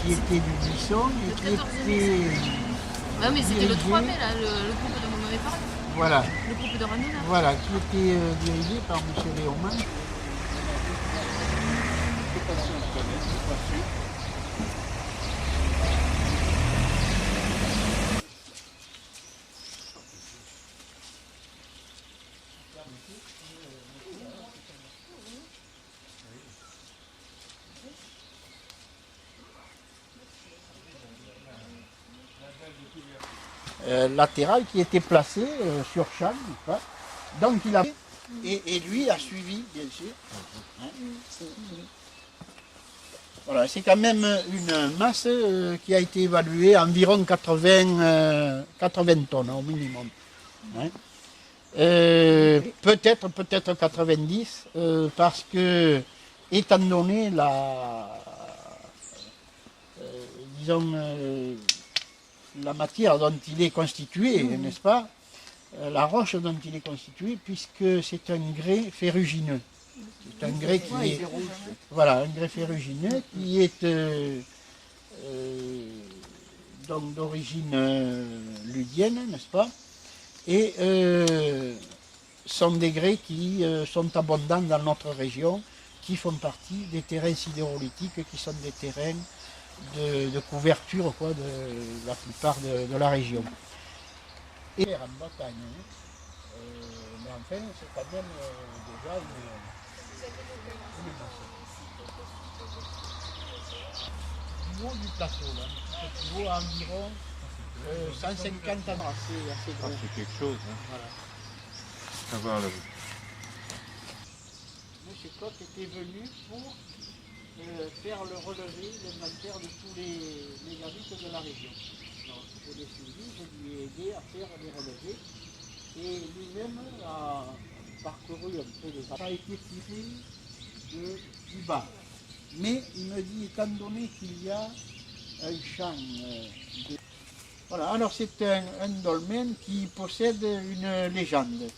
qui était du buisson et qui était... Ah mais c'était le 3 mai là, le groupe dont vous m'avez parlé. Voilà, Le groupe de randonneurs. voilà, qui était dirigé par M. Léoman. Latéral qui était placé sur Chal. Donc il a... Et lui a suivi, bien sûr. Hein. Voilà, c'est quand même une masse qui a été évaluée à environ 80 tonnes au minimum. Hein. Peut-être 90, parce que, étant donné la matière dont il est constitué, n'est-ce pas, la roche dont il est constitué, puisque c'est un grès ferrugineux. C'est un grès qui est, voilà, un grès ferrugineux qui est donc d'origine ludienne, n'est-ce pas, et sont des grès qui sont abondants dans notre région, qui font partie des terrains sidérolithiques, qui sont des terrains de couverture quoi, de la plupart de la région. Et en Bretagne, mais enfin, c'est quand même déjà une masse. Du haut du plateau, là, un petit peu plus haut, à environ 150 ans, assez gros. C'est quelque chose. Hein. Voilà. Ça va, là. M. Coq était venu pour faire le relevé, l'inventaire de tous les mégalithes de la région. Alors, je l'ai suivi, je lui ai aidé à faire les relevés. Et lui-même a parcouru un peu les... Ça a été tiré du bas. Mais il me dit, étant donné qu'il y a un champ de... Voilà, alors c'est un dolmen qui possède une légende.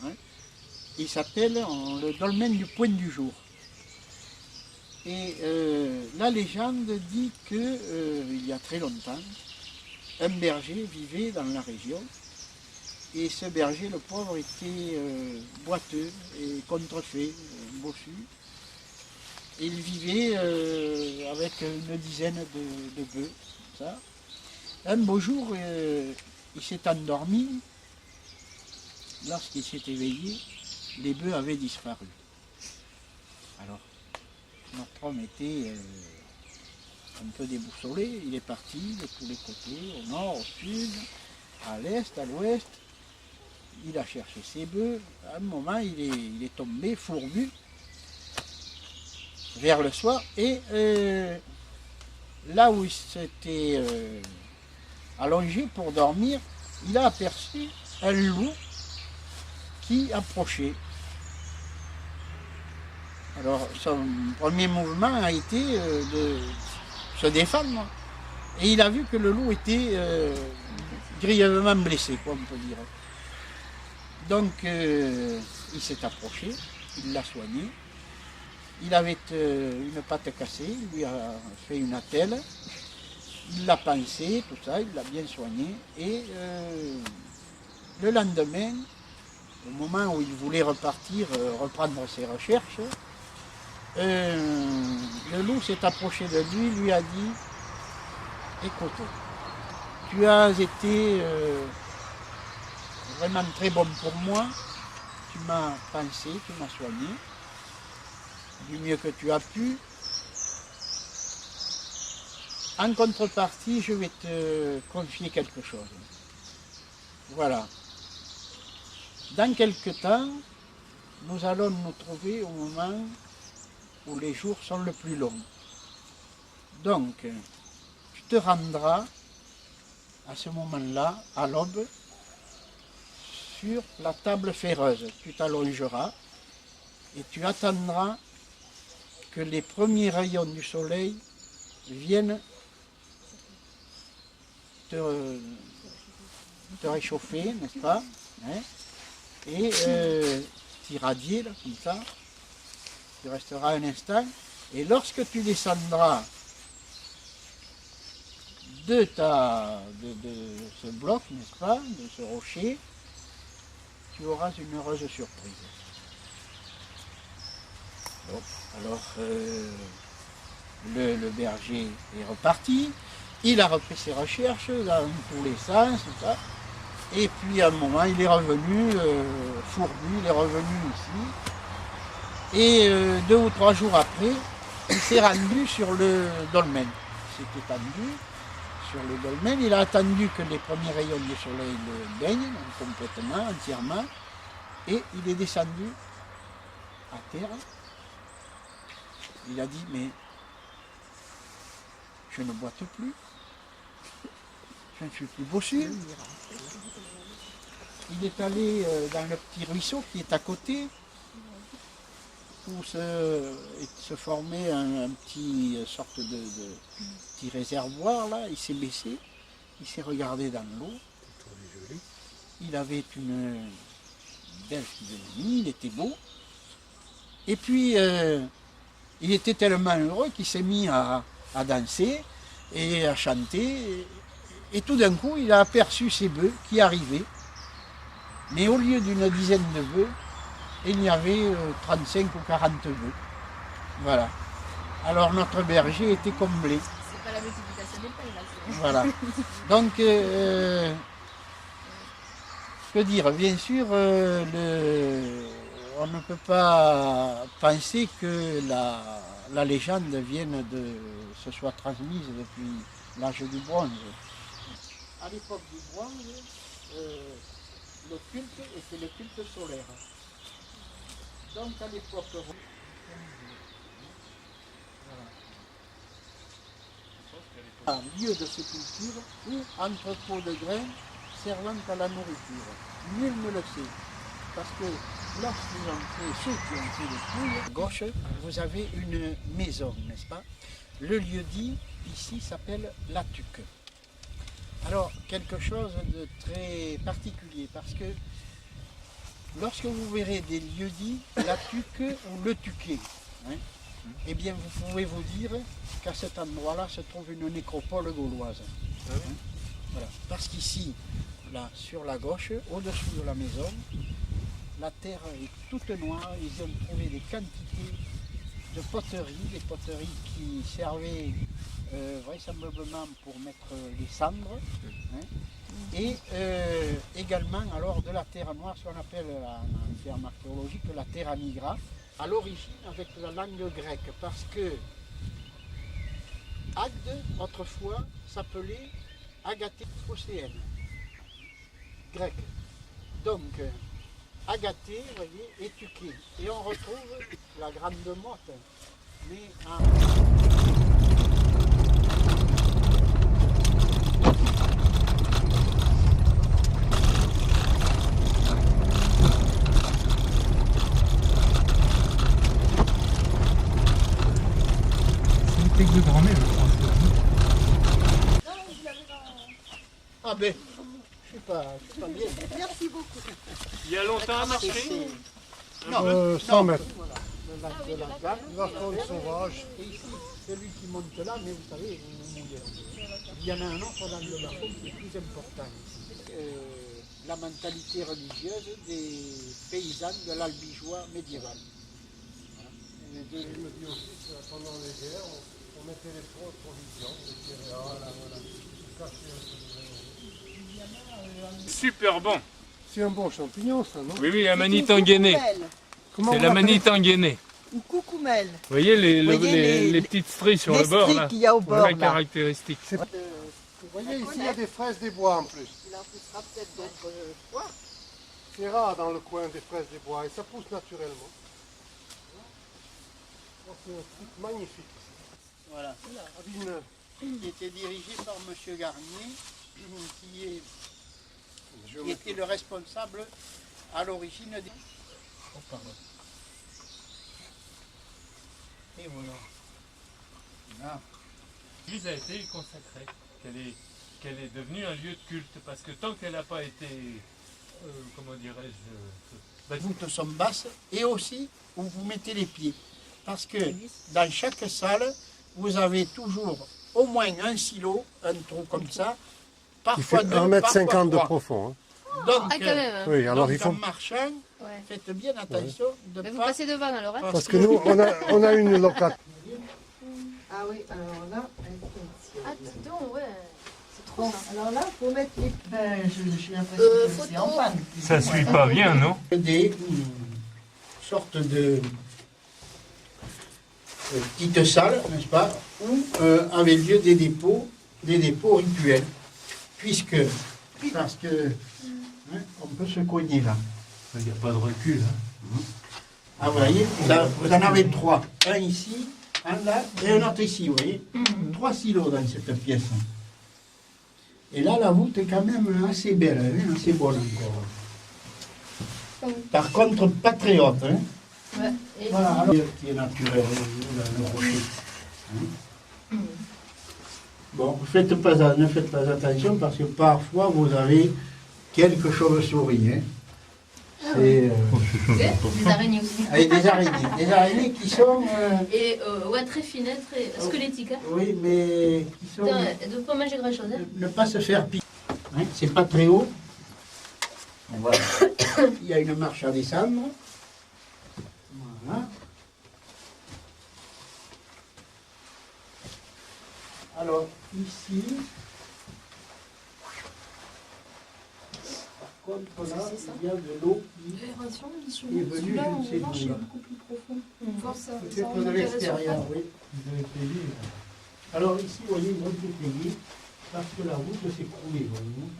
Hein. Il s'appelle le dolmen du Point du Jour. Et la légende dit qu'il y a très longtemps, un berger vivait dans la région. Et ce berger, le pauvre, était boiteux et contrefait, bossu. Et il vivait avec une dizaine de bœufs. Ça. Un beau jour, il s'est endormi. Lorsqu'il s'est éveillé, les bœufs avaient disparu. Alors, notre homme était un peu déboussolé. Il est parti de tous les côtés, au nord, au sud, à l'est, à l'ouest. Il a cherché ses bœufs. À un moment, il est tombé fourbu vers le soir. Et là où il s'était allongé pour dormir, il a aperçu un loup qui approchait. Alors, son premier mouvement a été de se défendre. Et il a vu que le loup était grièvement blessé, quoi, on peut dire. Donc, il s'est approché, il l'a soigné. Il avait une patte cassée, il lui a fait une attelle. Il l'a pansé, tout ça, il l'a bien soigné. Et le lendemain, au moment où il voulait repartir, reprendre ses recherches, le loup s'est approché de lui a dit « Écoute, tu as été vraiment très bon pour moi, tu m'as pansé, tu m'as soigné, du mieux que tu as pu. En contrepartie, je vais te confier quelque chose. Voilà. Dans quelque temps, nous allons nous trouver au moment où les jours sont le plus longs. Donc, tu te rendras à ce moment-là, à l'aube, sur la table ferreuse. Tu t'allongeras et tu attendras que les premiers rayons du soleil viennent te réchauffer, n'est-ce pas, hein, et t'irradier, là, comme ça. Tu resteras un instant, et lorsque tu descendras de ce bloc, n'est-ce pas, de ce rocher, tu auras une heureuse surprise. Bon, alors, le berger est reparti, il a repris ses recherches dans tous les sens, tout ça. Et puis à un moment, il est revenu, fourbu, il est revenu ici. Et 2 ou 3 jours après, il s'est rendu sur le dolmen. Il s'est étendu sur le dolmen. Il a attendu que les premiers rayons du soleil le baignent donc complètement, entièrement. Et il est descendu à terre. Il a dit, mais je ne boite plus. Je ne suis plus bossu. Il est allé dans le petit ruisseau qui est à côté, où se formait un petit sorte de petit réservoir là. Il s'est baissé, il s'est regardé dans l'eau. Il avait une belle physionomie, il était beau. Et puis il était tellement heureux qu'il s'est mis à danser et à chanter. Et tout d'un coup, il a aperçu ces bœufs qui arrivaient. Mais au lieu d'une dizaine de bœufs, il y avait 35 ou 40 bœufs. Voilà. Alors notre berger était comblé. C'est pas la multiplication des pains, là. Voilà. Donc, que dire? Bien sûr, on ne peut pas penser que la légende se soit transmise depuis l'âge du bronze. À l'époque du bronze, le culte était le culte solaire. Donc à l'époque, un lieu de sépulture ou entrepôt de grains servant à la nourriture. Nul ne le sait. Parce que lorsqu'ils ont fait, ceux qui ont fait les fouilles, à gauche, vous avez une maison, n'est-ce pas? Le lieu-dit ici s'appelle la Tuque. Alors, quelque chose de très particulier, parce que lorsque vous verrez des lieux-dits, la Tuque ou le Tuquet, hein, eh bien vous pouvez vous dire qu'à cet endroit-là se trouve une nécropole gauloise. Hein, voilà. Parce qu'ici, là, sur la gauche, au-dessous de la maison, la terre est toute noire, ils ont trouvé des quantités de poteries, des poteries qui servaient vraisemblablement pour mettre les cendres, hein, et également alors de la terre noire, ce qu'on appelle en termes archéologiques la terra nigra, à l'origine avec la langue grecque, parce que Agde, autrefois, s'appelait Agathée phocéenne, grec. Donc, Agathée, vous voyez, et Tuquet. Et on retrouve la grande motte, mais en... De grand-mère, je crois. Ah ben, je sais pas bien. Merci beaucoup. Il y a longtemps à marcher? Non, 100 mètres. Voilà, de la gamme. La faune sauvage. Et ici, celui qui monte là, mais vous savez, vous mouillez. Il y en a un autre dans le Lafon qui est plus important ici. La mentalité religieuse des paysans de l'Albigeois médiéval. Je me dis aussi que pendant les guerres, on mettait les provisions, les céréales, voilà. Cacher un peu de... Super bon. C'est un bon champignon, ça, non? Oui, oui, la manitangénée. Comment C'est on la l'appelle? manitangénée. Une coucoumelle. Vous voyez Voyez les petites stries sur les le bord stries là? qu'il y a au bord, Voilà là. caractéristique. Vous voyez, ici, il y a des fraises des bois en plus. Il en poussera peut-être d'autres fois. C'est rare dans le coin des fraises des bois et ça pousse naturellement. C'est un truc magnifique. Voilà. Qui était dirigé par M. Garnier, qui était le responsable à l'origine des... Oh, pardon. Et voilà. Là. L'église a été consacrée, qu'elle est devenue un lieu de culte, parce que tant qu'elle n'a pas été, comment dirais-je, Voûtes sont basses et aussi où vous mettez les pieds. Parce que dans chaque salle, vous avez toujours au moins un silo, un trou comme ça, Il parfois fait deux, 1,50 parfois m de trois. profond. hein. Donc, Ah, quand même. Oui, alors donc il faut... en marchant, Ouais. faites bien attention de Mais vous pas... passez devant alors, hein. Parce que nous, on a une locate. Ah oui, alors là, attention. Ah, dis donc, ouais. C'est trop Bon, ça. alors là, il faut mettre les... Ben, j'ai l'impression que c'est photo. en panne. Ça suit pas bien, non? Des sortes de petites salles, n'est-ce pas, où avaient lieu des dépôts rituels. Parce que hein, on peut se cogner là. Il n'y a pas de recul. Hein. Ah, vous voyez, là, vous en avez trois. Un ici, un là et un autre ici, vous voyez. 3 silos dans cette pièce. Et là, la voûte est quand même assez belle, hein, assez bonne encore. Par contre, pas très haute. Hein. Ouais. Et Voilà, alors, qui est naturel, le rocher. Hein. Bon, ne faites pas attention parce que parfois vous avez quelques chauves-souris. Hein. C'est des araignées aussi. avec des araignées qui sont, Et ouais, très fines, très squelettiques. Hein. oui, mais qui sont, Putain, elles ne doivent pas manger grand-chose. Hein. ne pas se faire piquer. Hein, c'est pas très haut. Voilà. Il y a une marche à descendre. Voilà. Alors, ici, par contre, là, il y a de l'eau qui est venue, je ne sais d'où. Là. Peut-être de l'extérieur, oui. Alors, ici, vous voyez, ils ont tout payé parce que la route s'est coulée.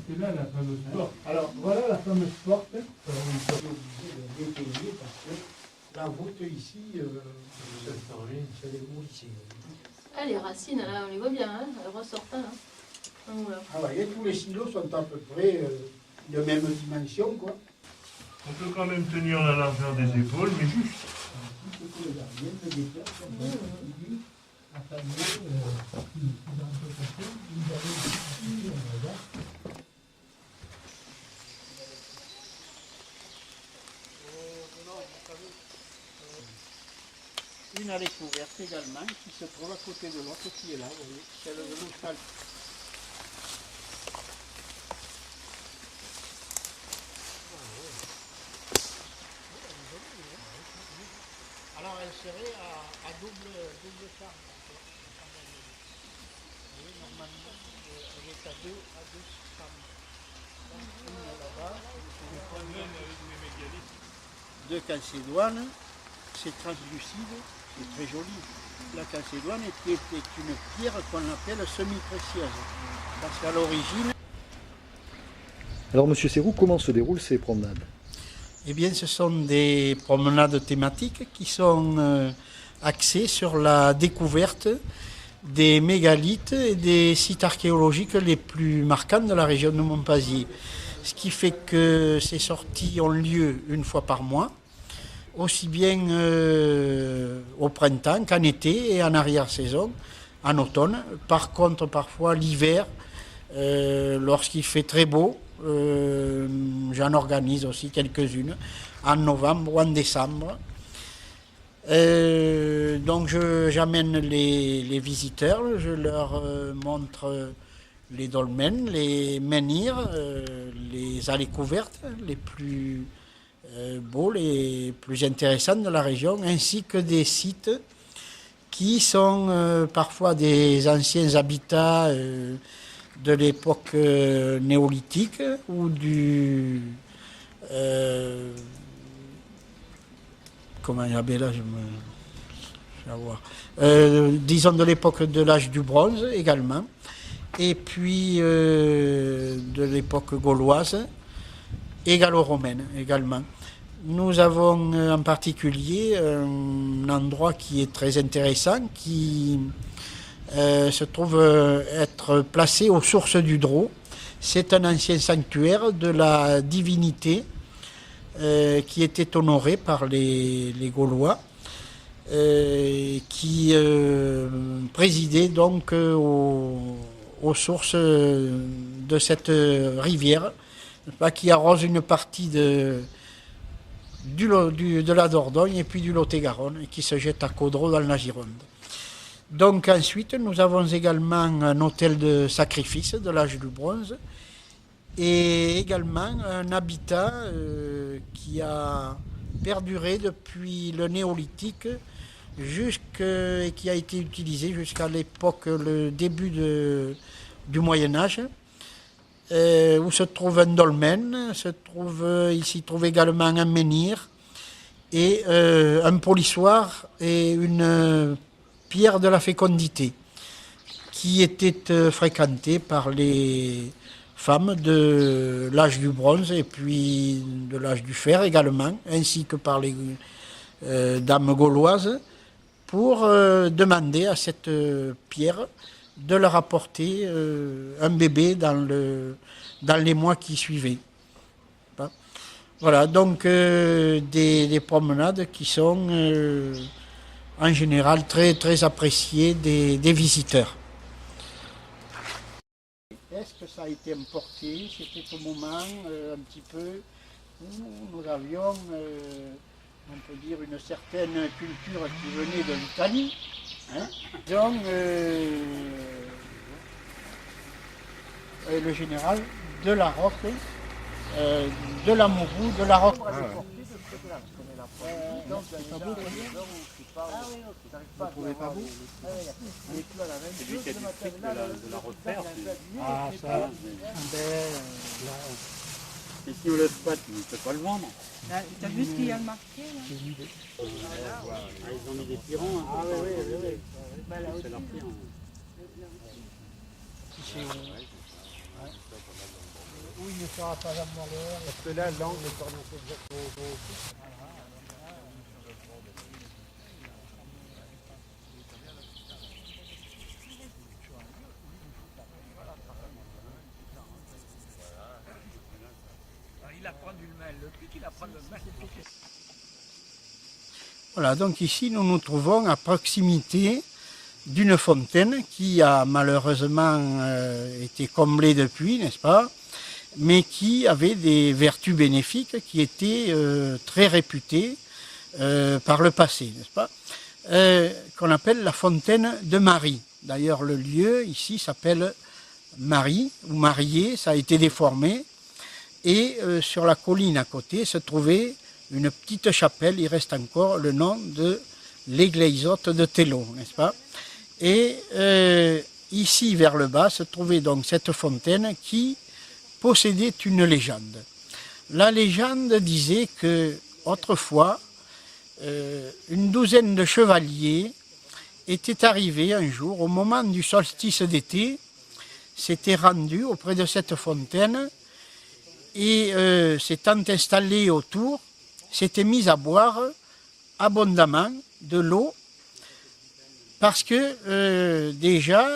C'est là la fameuse porte. Alors, voilà la fameuse porte. Alors, on est obligé de dépayer parce que la route ici, c'est des ici. Ah, les racines, là, on les voit bien, hein, elles ressortent. Hein. Voilà. Ah, vous voyez, tous les silos sont à peu près de même dimension, quoi. On peut quand même tenir la largeur des épaules, mais juste. Une à découverte également, qui se trouve à côté de l'autre, qui est là, vous voyez, celle de l'Austral. Alors elle serait à double charge. Oui, normalement, elle est à deux charges. Une là-bas, de calcédoine, c'est translucide, c'est très joli. La calcédoine est une pierre qu'on appelle semi-précieuse, parce qu'à l'origine, Alors, Monsieur Serroux, comment se déroulent ces promenades? eh bien, ce sont des promenades thématiques qui sont axées sur la découverte des mégalithes et des sites archéologiques les plus marquants de la région de Monpazier. Ce qui fait que ces sorties ont lieu une fois par mois, aussi bien au printemps qu'en été et en arrière-saison, en automne. Par contre, parfois l'hiver, lorsqu'il fait très beau, j'en organise aussi quelques-unes en novembre ou en décembre. Donc j'amène les visiteurs, je leur montre les dolmens, les menhirs, les allées couvertes les plus beaux, les plus intéressants de la région, ainsi que des sites qui sont parfois des anciens habitats de l'époque néolithique ou du... comment il y avait là, je vais voir. Disons de l'époque de l'âge du bronze également, et puis de l'époque gauloise et gallo-romaine également. Nous avons en particulier un endroit qui est très intéressant, qui se trouve être placé aux sources du Drô. C'est un ancien sanctuaire de la divinité qui était honoré par les Gaulois, qui présidait donc aux sources de cette rivière, qui arrose une partie de la Dordogne et puis du Lot-et-Garonne, et qui se jette à Caudrot dans la Gironde. Donc ensuite, nous avons également un autel de sacrifice de l'âge du bronze et également un habitat qui a perduré depuis le néolithique et qui a été utilisé jusqu'à l'époque, le début du Moyen-Âge, où se trouve un dolmen, il s'y trouve également un menhir et un polissoir et une pierre de la fécondité qui était fréquentée par les femmes de l'âge du bronze et puis de l'âge du fer également, ainsi que par les dames gauloises, pour demander à cette pierre de leur apporter un bébé dans les mois qui suivaient. Voilà, donc des promenades qui sont en général très, très appréciées des visiteurs. Est-ce que ça a été importé? C'était au moment un petit peu où nous avions, on peut dire, une certaine culture qui venait de l'Italie. Hein? Donc, le général de la Roque, de la Mourou, de la Roque. Vous trouvez pas beau? C'est lui qui a du fric de la refaire. Ah, ça, Et si on le squatte, on ne peut pas le vendre. T'as vu ce qu'il y a marqué là? Ils ont mis des tirants. Ah oui, oui, oui. C'est leur tir. Oui, il ne sera pas à mourir. Parce que là, l'angle est orienté exactement au dos. Voilà, donc ici nous nous trouvons à proximité d'une fontaine qui a malheureusement été comblée depuis, n'est-ce pas, mais qui avait des vertus bénéfiques qui étaient très réputées par le passé, n'est-ce pas, qu'on appelle la fontaine de Marie. D'ailleurs, le lieu ici s'appelle Marie, ou Marié, ça a été déformé, et sur la colline à côté se trouvait une petite chapelle, il reste encore le nom de l'Égleisotte de Tello, n'est-ce pas? Et ici, vers le bas, se trouvait donc cette fontaine qui possédait une légende. La légende disait que, autrefois, une douzaine de chevaliers étaient arrivés un jour, au moment du solstice d'été, s'étaient rendus auprès de cette fontaine et s'étant installés autour, s'étaient mis à boire abondamment de l'eau parce que déjà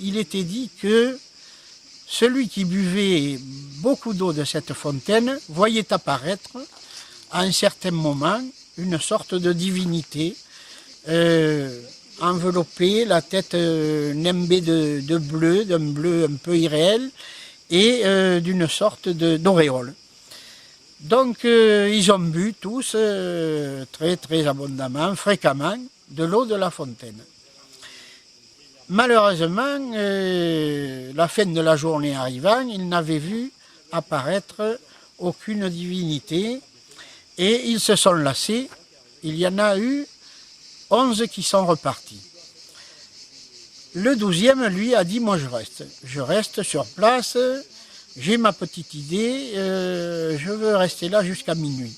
il était dit que celui qui buvait beaucoup d'eau de cette fontaine voyait apparaître à un certain moment une sorte de divinité enveloppée, la tête nimbée de bleu, d'un bleu un peu irréel et d'une sorte d'auréole. Donc ils ont bu tous très très abondamment, fréquemment, de l'eau de la fontaine. Malheureusement, la fin de la journée arrivant, ils n'avaient vu apparaître aucune divinité et ils se sont lassés. Il y en a eu 11 qui sont repartis. Le 12e, lui, a dit « moi je reste sur place ». J'ai ma petite idée, je veux rester là jusqu'à minuit.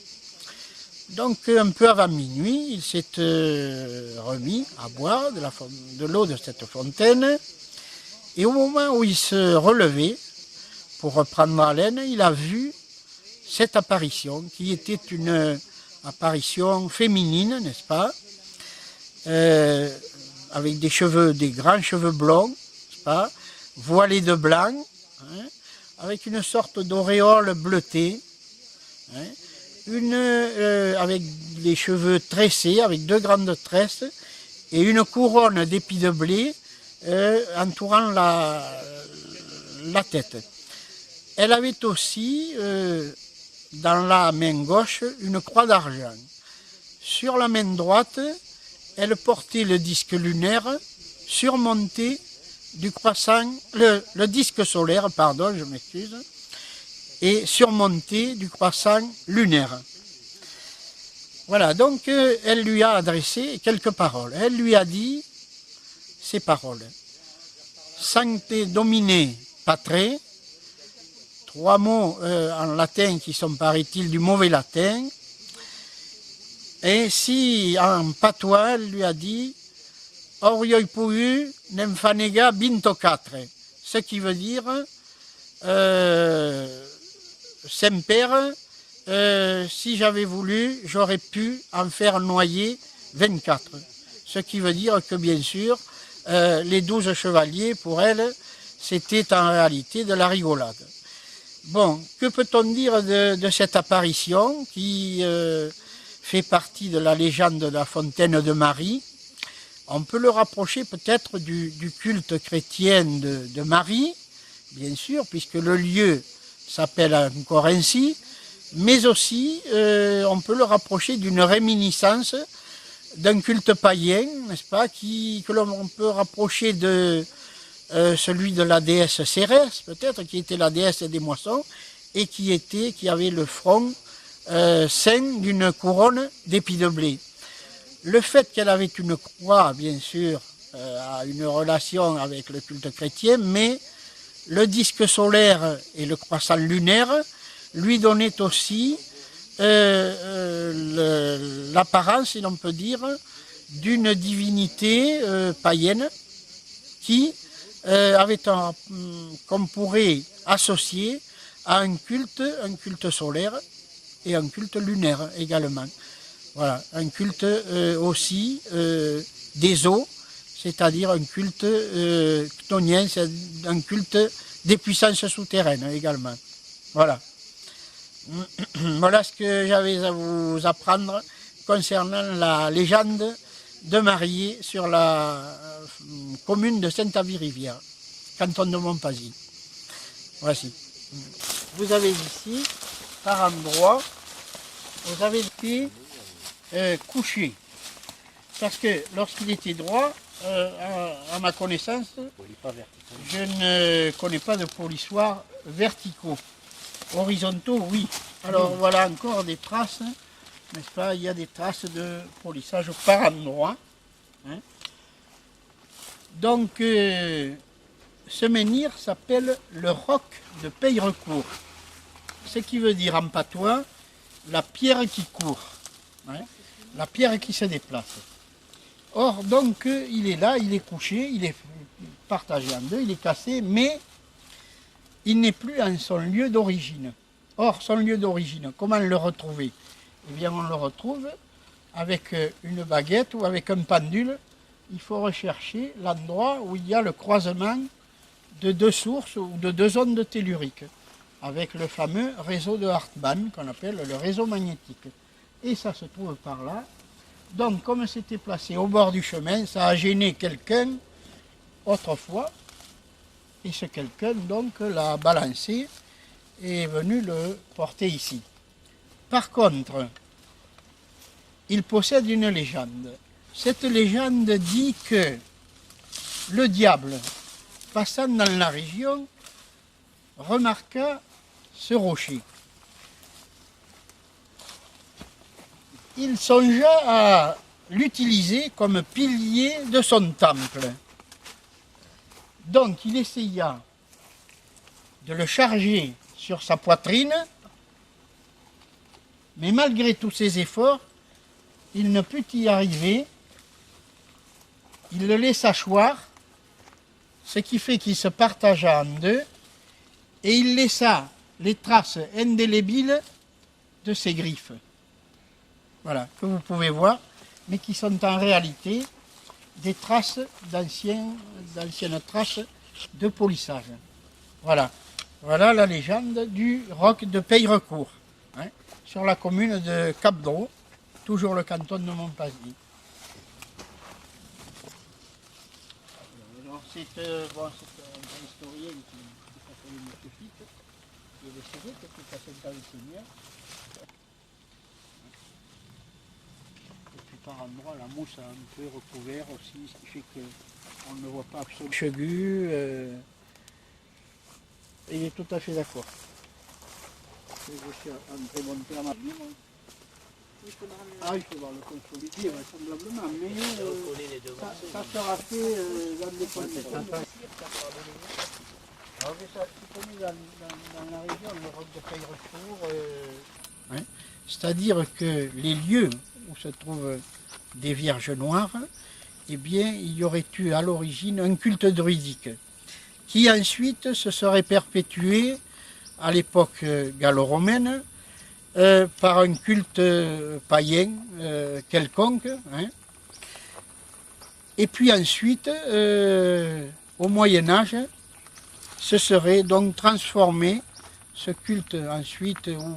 Donc un peu avant minuit, il s'est remis à boire de l'eau de cette fontaine. Et au moment où il se relevait pour reprendre haleine, il a vu cette apparition qui était une apparition féminine, n'est-ce pas, avec des cheveux, des grands cheveux blonds, n'est-ce pas, voilés de blanc, hein, avec une sorte d'auréole bleutée, hein, avec les cheveux tressés, avec 2 grandes tresses, et une couronne d'épis de blé entourant la tête. Elle avait aussi, dans la main gauche, une croix d'argent. Sur la main droite, elle portait le disque lunaire surmonté du croissant, le disque solaire, pardon, je m'excuse, est surmonté du croissant lunaire. Voilà, donc elle lui a adressé quelques paroles. Elle lui a dit ces paroles. Sancte Domine Patre, 3 mots en latin qui sont, paraît-il, du mauvais latin. Et si en patois, elle lui a dit Orioi puu nemfanega binto 4, ce qui veut dire Saint-Père, si j'avais voulu, j'aurais pu en faire noyer 24. Ce qui veut dire que, bien sûr, les 12 chevaliers, pour elle, c'était en réalité de la rigolade. Bon, que peut-on dire de cette apparition qui fait partie de la légende de la fontaine de Marie? On peut le rapprocher peut-être du culte chrétien de Marie, bien sûr, puisque le lieu s'appelle encore ainsi, mais aussi on peut le rapprocher d'une réminiscence d'un culte païen, n'est-ce pas, que l'on peut rapprocher de celui de la déesse Cérès, peut-être, qui était la déesse des moissons, et qui avait le front ceint d'une couronne d'épis de blé. Le fait qu'elle avait une croix, bien sûr, a une relation avec le culte chrétien, mais le disque solaire et le croissant lunaire lui donnaient aussi l'apparence, si l'on peut dire, d'une divinité païenne qui qu'on pourrait associer à un culte solaire et un culte lunaire également. Voilà, un culte aussi des eaux, c'est-à-dire un culte chtonien, c'est un culte des puissances souterraines également. Voilà. Voilà ce que j'avais à vous apprendre concernant la légende de Marie sur la commune de Saint-Avy-Rivière, canton de Monpazy. Voici. Vous avez ici, par endroit, vous avez été couché. Parce que lorsqu'il était droit, à ma connaissance, je ne connais pas de polissoirs verticaux. Horizontaux, oui. Alors voilà encore des traces, n'est-ce pas? Il y a des traces de polissage par endroit. Hein. Donc, ce menhir s'appelle le roc de Peyrecourt. Ce qui veut dire en patois, la pierre qui court. Hein, la pierre qui se déplace. Or, donc, il est là, il est couché, il est partagé en deux, il est cassé, mais il n'est plus en son lieu d'origine. Or, son lieu d'origine, comment le retrouver? Eh bien, on le retrouve avec une baguette ou avec un pendule. Il faut rechercher l'endroit où il y a le croisement de 2 sources ou de 2 ondes telluriques, avec le fameux réseau de Hartmann, qu'on appelle le réseau magnétique. Et ça se trouve par là. Donc, comme c'était placé au bord du chemin, ça a gêné quelqu'un autrefois, et ce quelqu'un, donc, l'a balancé et est venu le porter ici. Par contre, il possède une légende. Cette légende dit que le diable, passant dans la région, remarqua ce rocher. Il songea à l'utiliser comme pilier de son temple. Donc il essaya de le charger sur sa poitrine, mais malgré tous ses efforts, il ne put y arriver. Il le laissa choir, ce qui fait qu'il se partagea en deux, et il laissa les traces indélébiles de ses griffes. Voilà, que vous pouvez voir, mais qui sont en réalité des traces d'anciennes traces de polissage. Voilà. Voilà la légende du roc de Peyrecourt, hein, sur la commune de Cap-Drou, toujours le canton de Monpazy. Alors c'est un historien qui s'appelle M. Fitte, qui est décédé, qui est à Saint-Avy-Rivière. par endroits, la mousse a un peu recouvert aussi, ce qui fait qu'on ne voit pas absolument. Chegu, il est tout à fait d'accord. Je suis en très bon terme à dire. Ah, il faut voir le consolider, vraisemblablement, mais ça sera fait dans des conditions. Alors, ça, c'est connu dans la région, le roc de Caillerefour. C'est-à-dire que les lieux où se trouvent des Vierges Noires, eh bien, il y aurait eu à l'origine un culte druidique, qui ensuite se serait perpétué à l'époque gallo-romaine, par un culte païen quelconque. Hein. Et puis ensuite, au Moyen-Âge, se serait donc transformé ce culte ensuite, ou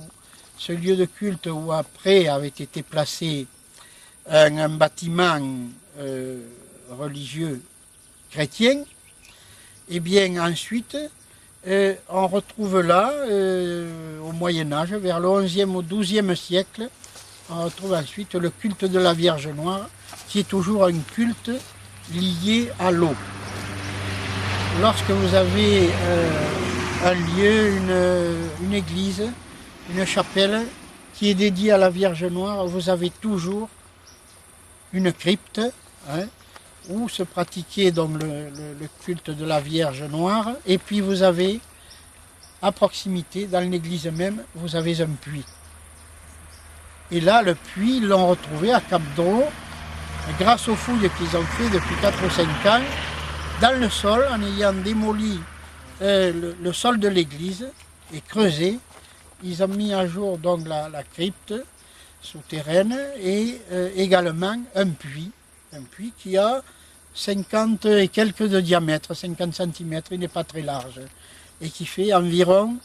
ce lieu de culte où après avait été placé un bâtiment religieux chrétien. Et bien ensuite, on retrouve là, au Moyen-Âge, vers le 11e ou 12e siècle, on retrouve ensuite le culte de la Vierge Noire, qui est toujours un culte lié à l'eau. Lorsque vous avez un lieu, une église, une chapelle qui est dédiée à la Vierge Noire, vous avez toujours une crypte, hein, où se pratiquait donc le culte de la Vierge Noire, et puis vous avez, à proximité, dans l'église même, vous avez un puits. Et là, le puits, ils l'ont retrouvé à Cap-Dro, grâce aux fouilles qu'ils ont fait depuis 4 ou 5 ans, dans le sol, en ayant démoli le sol de l'église et creusé. Ils ont mis à jour donc la crypte souterraine et également un puits qui a 50 et quelques de diamètre, 50 cm, il n'est pas très large, et qui fait environ,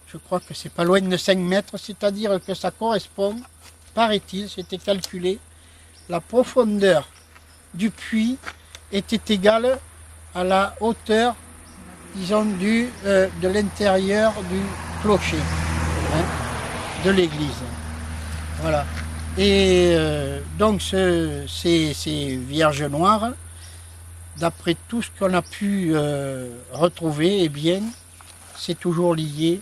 je crois que c'est pas loin de 5 mètres, c'est-à-dire que ça correspond, paraît-il, c'était calculé, la profondeur du puits était égale à la hauteur, disons, de l'intérieur du clocher, hein, de l'église. Voilà. Et donc ces Vierges Noires, d'après tout ce qu'on a pu retrouver, eh bien, c'est toujours lié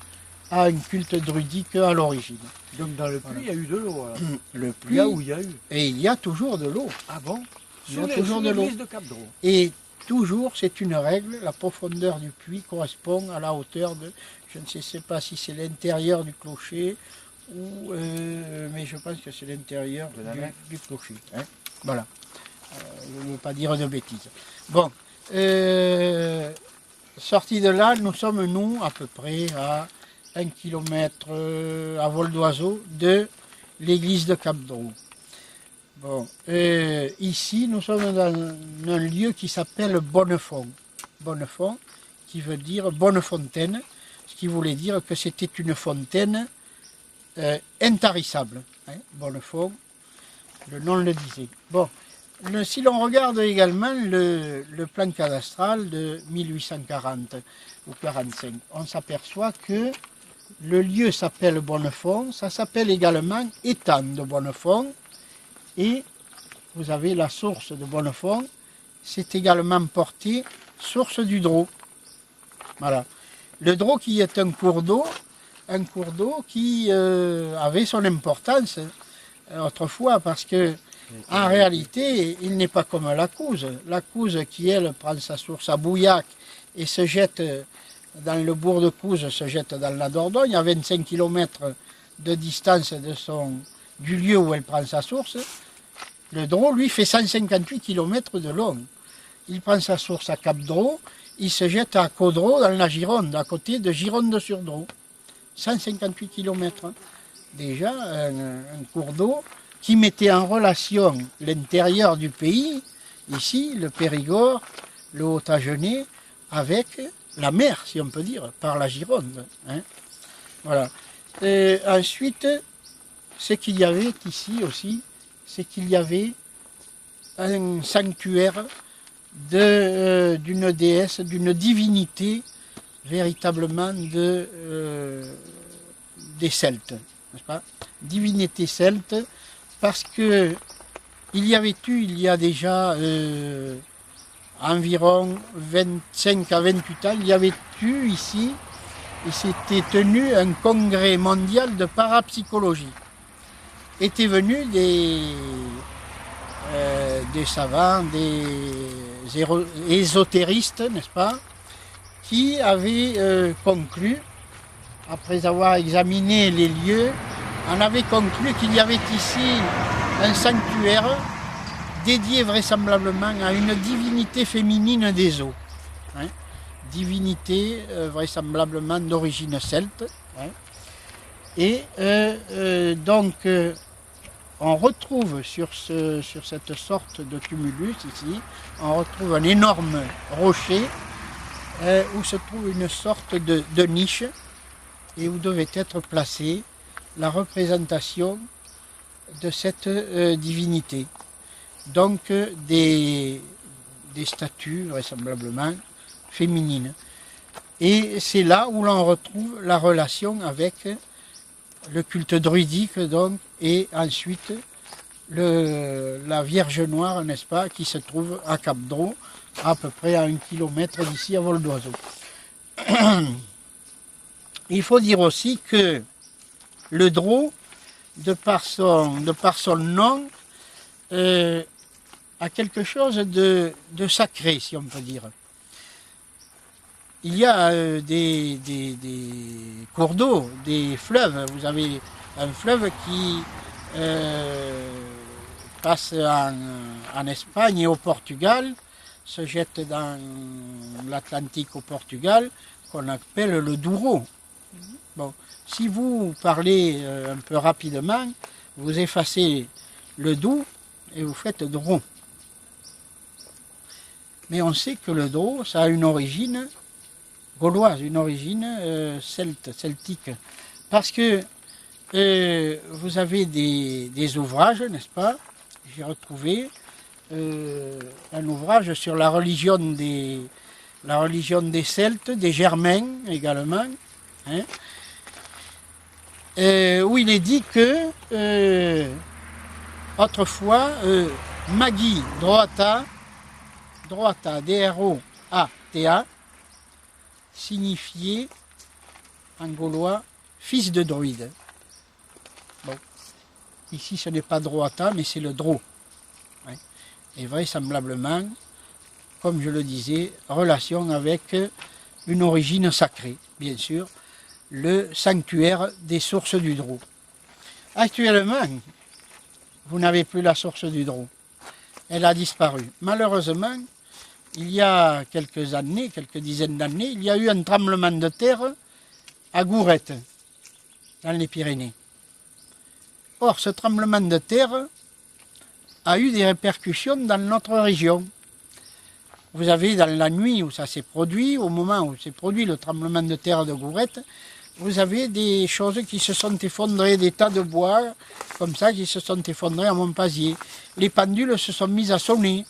à un culte druidique à l'origine. Donc dans le puits, il y a eu de l'eau. Le puits, il y a où il y a eu. Et il y a toujours de l'eau. Ah bon? Il y a toujours de l'eau. De Cap-Dro. Et toujours, c'est une règle, la profondeur du puits correspond à la hauteur de, je ne sais pas si c'est l'intérieur du clocher, ou, mais je pense que c'est l'intérieur du clocher. Hein. Voilà. Je ne veux pas dire de bêtises. Bon, sorti de là, nous sommes, nous, à peu près à 1 kilomètre à vol d'oiseau de l'église de Cap-Dro. Bon, ici, nous sommes dans un lieu qui s'appelle Bonnefond. Bonnefond, qui veut dire bonne fontaine, ce qui voulait dire que c'était une fontaine intarissable. Hein, Bonnefond, le nom le disait. Bon, si l'on regarde également le plan cadastral de 1840 ou 45, on s'aperçoit que le lieu s'appelle Bonnefond, ça s'appelle également étang de Bonnefond, et vous avez la source de Bonnefond, c'est également porté source du Drô. Voilà. Le Drô qui est un cours d'eau qui avait son importance autrefois, parce que en réalité, il n'est pas comme la Couze. La Couze qui, elle, prend sa source à Bouillac et se jette dans le bourg de Couze, se jette dans la Dordogne, à 25 km de distance du lieu où elle prend sa source. Le Drô, lui, fait 158 km de long. Il prend sa source à Cap-Dro, il se jette à Caudrot dans la Gironde, à côté de Gironde-sur-Dro. 158 km. Déjà, un cours d'eau qui mettait en relation l'intérieur du pays, ici, le Périgord, le Haut-Agenais, avec la mer, si on peut dire, par la Gironde. Hein. Voilà. Et ensuite, ce qu'il y avait ici aussi, c'est qu'il y avait un sanctuaire d'une déesse, d'une divinité, véritablement des Celtes, n'est-ce pas? Divinité celte, parce que il y avait eu, il y a déjà environ 25 à 28 ans, il y avait eu ici, il s'était tenu un congrès mondial de parapsychologie. Étaient venus des savants, des ésotéristes, n'est-ce pas, qui avaient conclu, après avoir examiné les lieux, on avait conclu qu'il y avait ici un sanctuaire dédié vraisemblablement à une divinité féminine des eaux. Hein, divinité vraisemblablement d'origine celte. Hein, et donc, on retrouve sur cette sorte de tumulus ici, on retrouve un énorme rocher où se trouve une sorte de niche et où devait être placée la représentation de cette divinité. Donc des statues vraisemblablement féminines. Et c'est là où l'on retrouve la relation avec le culte druidique donc, et ensuite la Vierge Noire, n'est-ce pas, qui se trouve à Cap-Dro, à peu près à 1 kilomètre d'ici à vol d'oiseau. Il faut dire aussi que le Dro, de par son nom, a quelque chose de sacré, si on peut dire. Il y a des cours d'eau, des fleuves. Vous avez un fleuve qui passe en Espagne et au Portugal, se jette dans l'Atlantique au Portugal, qu'on appelle le Douro. Bon, si vous parlez un peu rapidement, vous effacez le Doux et vous faites Dro. Mais on sait que le Dro, ça a une origine gauloise, une origine celtique. Parce que vous avez des ouvrages, n'est-ce pas? J'ai retrouvé un ouvrage sur la religion des Celtes, des Germains également, hein, où il est dit que autrefois, Magi Droata, D-R-O-A-T-A, signifiait en gaulois fils de druide. Bon. Ici ce n'est pas Droata, mais c'est le Dro. Ouais. Et vraisemblablement, comme je le disais, relation avec une origine sacrée, bien sûr, le sanctuaire des sources du Dro. Actuellement, vous n'avez plus la source du Dro. Elle a disparu. Malheureusement, il y a quelques années, quelques dizaines d'années, il y a eu un tremblement de terre à Gourette, dans les Pyrénées. Or, ce tremblement de terre a eu des répercussions dans notre région. Vous avez, dans la nuit où ça s'est produit, au moment où s'est produit le tremblement de terre de Gourette, vous avez des choses qui se sont effondrées, des tas de bois, comme ça, qui se sont effondrés à Montpazier. Les pendules se sont mises à sonner.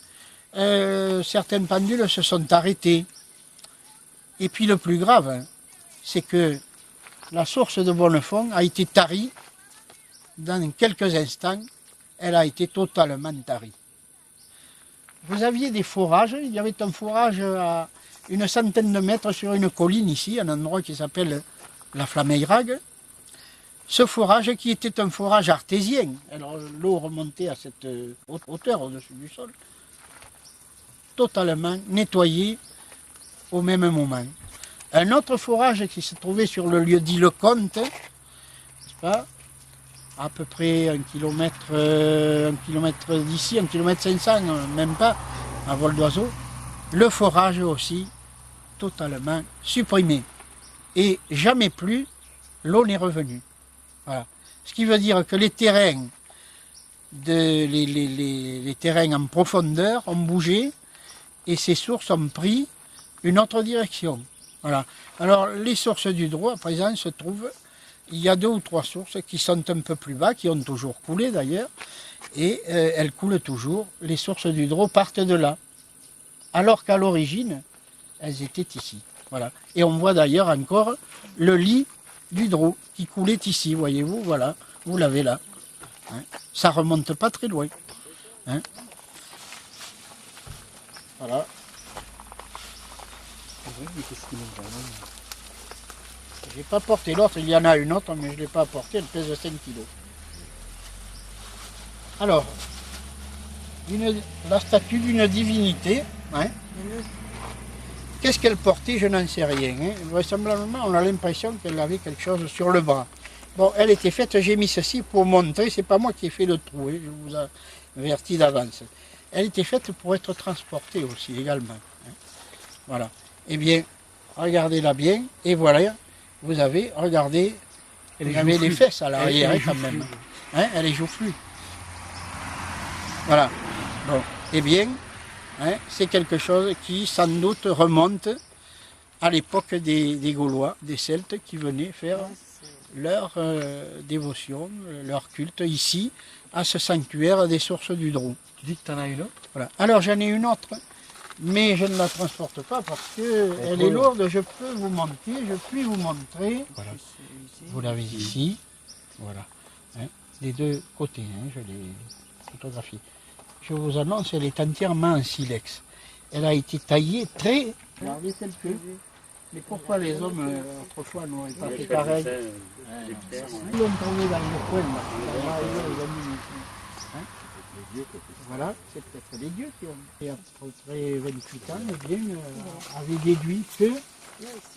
Certaines pendules se sont arrêtées. Et puis le plus grave, c'est que la source de Bonnefond a été tarie. Dans quelques instants, elle a été totalement tarie. Vous aviez des forages, il y avait un forage à une centaine de mètres sur une colline ici, un endroit qui s'appelle la Flameirague. Ce forage qui était un forage artésien, alors l'eau remontait à cette hauteur au-dessus du sol, totalement nettoyé au même moment. Un autre forage qui se trouvait sur le lieu dit Le Comte, n'est-ce pas, à peu près 1 kilomètre d'ici, 1,5 km, même pas, à vol d'oiseau, le forage aussi totalement supprimé. Et jamais plus l'eau n'est revenue. Voilà. Ce qui veut dire que les terrains, les terrains en profondeur ont bougé et ces sources ont pris une autre direction. Voilà. Alors les sources du Dro à présent se trouvent, il y a 2 ou 3 sources qui sont un peu plus bas, qui ont toujours coulé d'ailleurs, et elles coulent toujours. Les sources du Dro partent de là, alors qu'à l'origine, elles étaient ici. Voilà. Et on voit d'ailleurs encore le lit du Dro qui coulait ici, voyez-vous, voilà, vous l'avez là. Hein. Ça remonte pas très loin. Hein. Voilà. Je n'ai pas porté l'autre, il y en a une autre, mais je ne l'ai pas portée, elle pèse 5 kilos. Alors, la statue d'une divinité, hein. Qu'est-ce qu'elle portait, je n'en sais rien. Hein. Vraisemblablement, on a l'impression qu'elle avait quelque chose sur le bras. Bon, elle était faite, j'ai mis ceci pour montrer, c'est pas moi qui ai fait le trou, hein, je vous avertis d'avance. Elle était faite pour être transportée aussi, également. Hein. Voilà. Eh bien, regardez-la bien, et voilà, vous avez, regardez, vous avez les fesses à l'arrière, quand même. Hein, elle est joufflue. Voilà. Bon, eh bien, hein, c'est quelque chose qui, sans doute, remonte à l'époque des Gaulois, des Celtes, qui venaient faire leur dévotion, leur culte ici, à ce sanctuaire des sources du Drou. Tu dis que tu en as une autre? Voilà. Alors j'en ai une autre, mais je ne la transporte pas parce qu'elle est lourde. Je peux vous montrer, je puis vous montrer. Voilà. Vous l'avez ici. Voilà. Hein, des deux côtés, hein, je l'ai photographiée. Je vous annonce, elle est entièrement en silex. Elle a été taillée très... Regardez tel que... Mais pourquoi les hommes, autrefois, n'auraient pas fait pareil? Ils l'ont trouvé dans le coin, là. Hein? Voilà, c'est peut-être les dieux qui ont, et après 28 ans, eh bien, avaient déduit que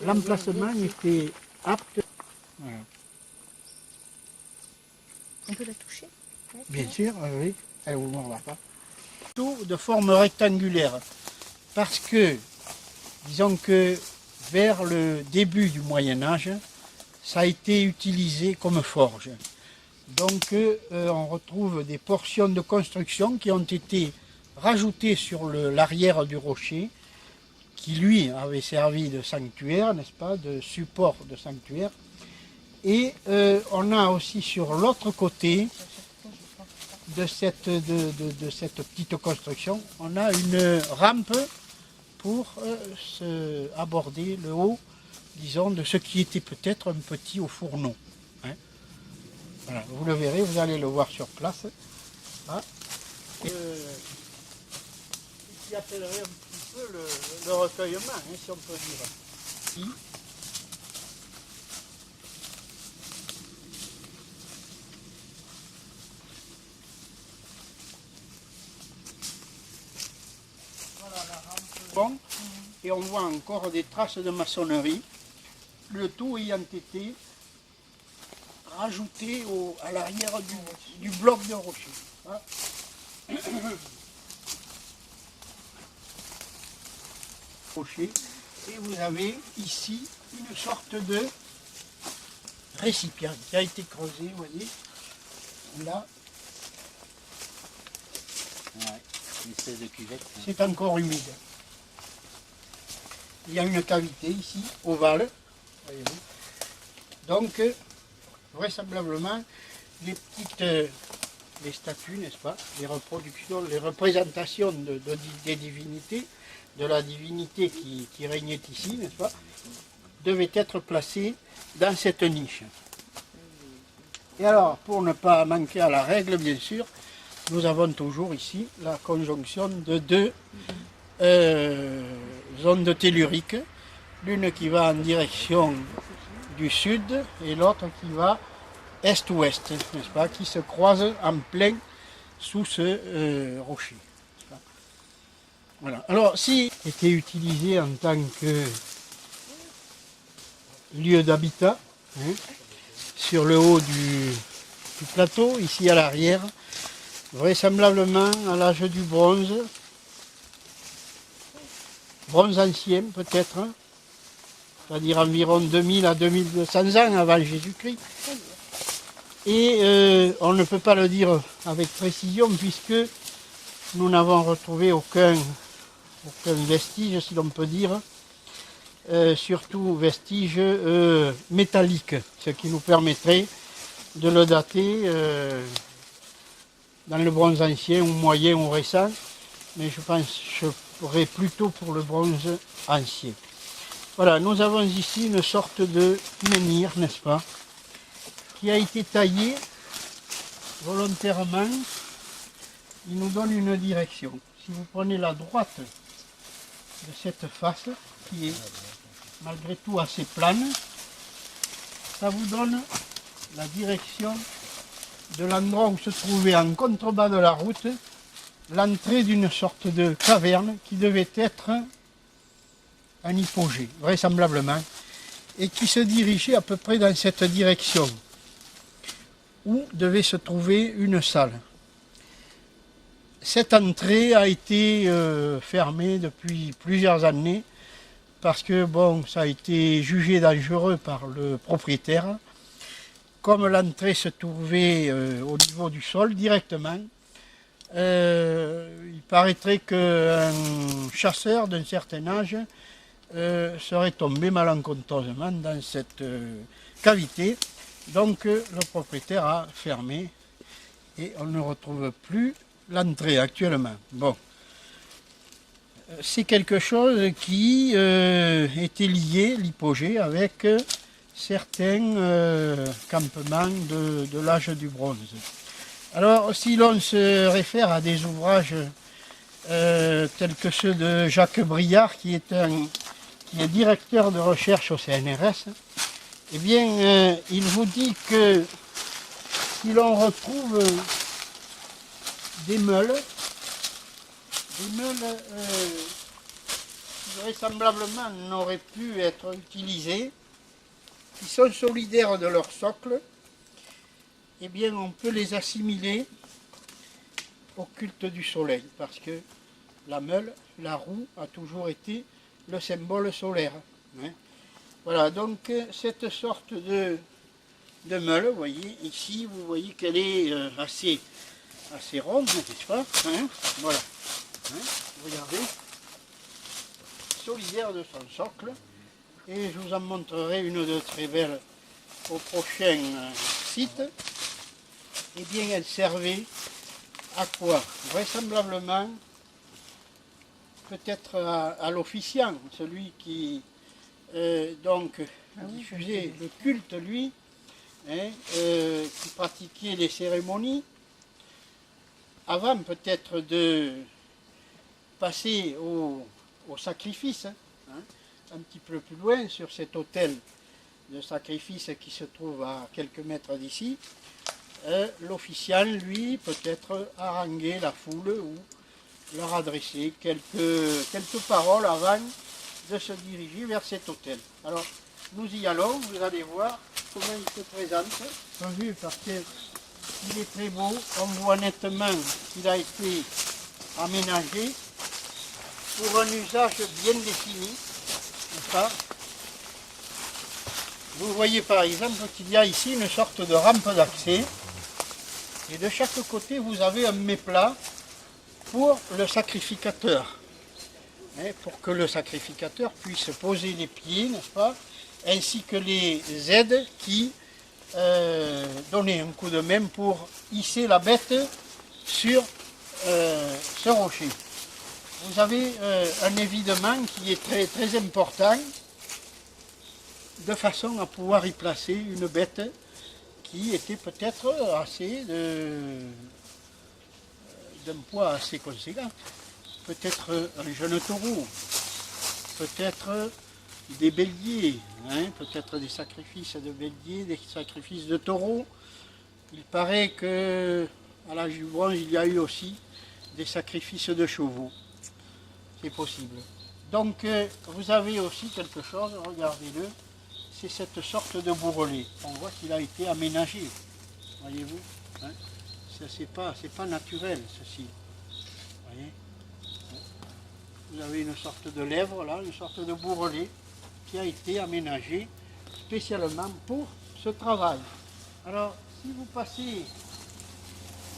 l'emplacement était apte. Voilà. On peut la toucher? Bien sûr, oui, elle ne vous mordra pas. Tout de forme rectangulaire, parce que, disons que vers le début du Moyen-Âge, ça a été utilisé comme forge. Donc on retrouve des portions de construction qui ont été rajoutées sur l'arrière du rocher, qui lui avait servi de sanctuaire, n'est-ce pas, de support de sanctuaire. Et on a aussi sur l'autre côté de cette petite construction, on a une rampe pour aborder le haut, disons, de ce qui était peut-être un petit au fourneau. Hein. Voilà, vous le verrez, vous allez le voir sur place. Hein. Qui appellerait un petit peu le recueillement, hein, si on peut dire. Ici. Voilà la rampe. Bon, et on voit encore des traces de maçonnerie, le tout ayant été rajouté à l'arrière du bloc de rocher. Voilà. Rocher. Et vous avez ici une sorte de récipient qui a été creusé, vous voyez, là. Ouais, une espèce de cuvette. C'est encore humide. Il y a une cavité ici, ovale, voyez-vous. Donc, vraisemblablement, les statues, n'est-ce pas, les reproductions, les représentations des divinités, de la divinité qui régnait ici, n'est-ce pas, devaient être placées dans cette niche. Et alors, pour ne pas manquer à la règle, bien sûr, nous avons toujours ici la conjonction de deux ondes telluriques, l'une qui va en direction du sud et l'autre qui va est-ouest, n'est-ce pas, qui se croisent en plein sous ce rocher. Voilà. Alors, si était utilisé en tant que lieu d'habitat, hein, sur le haut du plateau, ici à l'arrière, vraisemblablement à l'âge du bronze ancien peut-être, hein, c'est-à-dire environ 2000 à 2200 ans avant Jésus-Christ. Et on ne peut pas le dire avec précision puisque nous n'avons retrouvé aucun vestige, si l'on peut dire, surtout vestige métallique, ce qui nous permettrait de le dater dans le bronze ancien ou moyen ou récent, mais je penserais plutôt pour le bronze ancien. Voilà, nous avons ici une sorte de menhir, n'est-ce pas, qui a été taillé volontairement il nous donne une direction. Si vous prenez la droite de cette face, qui est malgré tout assez plane, ça vous donne la direction de l'endroit où se trouvait en contrebas de la route l'entrée d'une sorte de caverne qui devait être un hypogée, vraisemblablement, et qui se dirigeait à peu près dans cette direction, où devait se trouver une salle. Cette entrée a été fermée depuis plusieurs années, parce que bon, ça a été jugé dangereux par le propriétaire. Comme l'entrée se trouvait au niveau du sol directement, il paraîtrait qu'un chasseur d'un certain âge serait tombé malencontreusement dans cette cavité. Donc le propriétaire a fermé et on ne retrouve plus l'entrée actuellement. Bon, c'est quelque chose qui était lié, l'hypogée, avec certains campements de l'âge du bronze. Alors, si l'on se réfère à des ouvrages tels que ceux de Jacques Briard, qui est directeur de recherche au CNRS, eh bien, il vous dit que si l'on retrouve des meules qui vraisemblablement n'auraient pu être utilisées, qui sont solidaires de leur socle, eh bien on peut les assimiler au culte du soleil, parce que la meule, la roue, a toujours été le symbole solaire. Hein. Voilà, donc cette sorte de meule, vous voyez, ici, vous voyez qu'elle est assez ronde, n'est-ce pas, hein. Voilà, hein. Regardez, solidaire de son socle, et je vous en montrerai une de très belle au prochain site. Eh bien, elle servait à quoi? Vraisemblablement, peut-être à l'officiant, celui qui diffusait le culte, lui, hein, qui pratiquait les cérémonies, avant peut-être de passer au sacrifice, hein, un petit peu plus loin, sur cet autel de sacrifice qui se trouve à quelques mètres d'ici. L'officiant, lui, peut-être haranguer la foule ou leur adresser quelques paroles avant de se diriger vers cet autel. Alors, nous y allons, vous allez voir comment il se présente. Vu parce qu'il est très beau, on voit nettement qu'il a été aménagé pour un usage bien défini. Vous voyez par exemple qu'il y a ici une sorte de rampe d'accès. Et de chaque côté, vous avez un méplat pour le sacrificateur. Pour que le sacrificateur puisse poser les pieds, n'est-ce pas, ainsi que les aides qui donnaient un coup de main pour hisser la bête sur ce rocher. Vous avez un évidement qui est très, très important, de façon à pouvoir y placer une bête qui était peut-être d'un poids assez conséquent. Peut-être un jeune taureau, peut-être des béliers, hein, peut-être des sacrifices de béliers, des sacrifices de taureaux. Il paraît qu'à l'âge du bronze, il y a eu aussi des sacrifices de chevaux. C'est possible. Donc vous avez aussi quelque chose, regardez-le, c'est cette sorte de bourrelet. On voit qu'il a été aménagé, voyez-vous, hein. C'est pas naturel ceci. Voyez, vous avez une sorte de lèvre là, une sorte de bourrelet qui a été aménagé spécialement pour ce travail. Alors, si vous passez